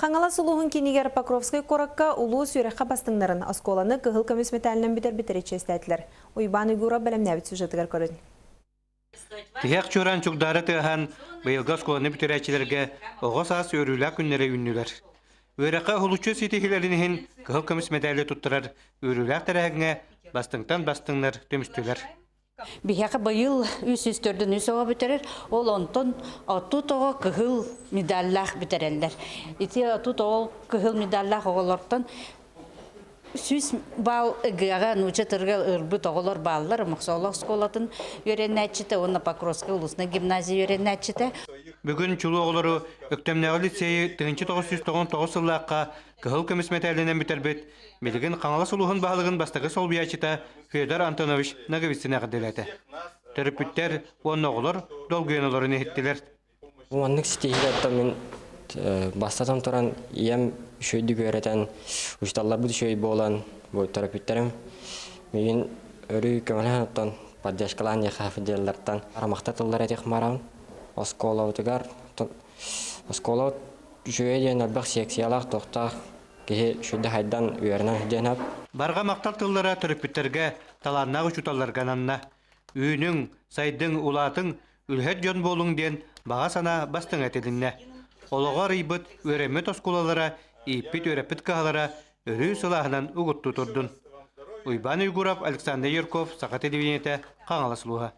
Қаңала сұлуғын кенегер Покровскай қораққа ұлу сүйрекқа бастыңдарын осколаны кығыл көмес металінен бітер ечестәділер. Уйбан үйгура бәлемнәбіт сюжетігер көрін. Тияқ чөран чугдары тыған бұйылға осколаны бітерәчілерге оғыз ас өрілі күннері үннілер. Өріққа ұлучы сетихілерінен кығыл көмес металі тұттырар өрілі тәрәгіңе бастыңнар төмістілер. Бихәкә быйыл үс-үстөрдөн үсөгө битерер, ол онтон отутого кыгыл медальлах битереллер. Ити отутого кыгыл медальлах оголортон сүз бал ыгыга нучетырга ырбыт оголор баллар максолог школатын үйренәчите, онна Покровская улусна гимназия үйренәчите. Бүгін чулу оғылары өктемнәғі лицейі 1999 сыллаққа кығыл көмес металінен бітербет, Мелігін қаңала сұлуғын бағылығын бастығы сол биячыта Федор Антонович Наговицина қадылады. Төріпіттер оны оғылар долгүйен оларын ехеттілер. Онның стихилетті мен бастатам тұран ем шөйді көретін ұшталар бұд шөй болан төріпіттерім. Мен өрі көмілен оттан поддержкалан ехафиделлерттан арамақта тылдар әтек марауын. Осколаутыгар, осколаут жүйеден әлбәқ секциялақ тоқтақ кеге шөйді хайдан үйерінен хүденап. Барға мақтал тыллара түріпіттерге таланнағы чуталарға нанна. Үйінің, сайдың, улатын, үлхет жон болың ден баға сана бастың әтедінне. Олығар үйбіт өремет осколалара, иппит өрепіт қағалара өрі сылағынан ұғытты тұрдын. Уйбан Үйгуров, Александр Ерков, Сақат Телевинеті, Қаңала Сұлуға.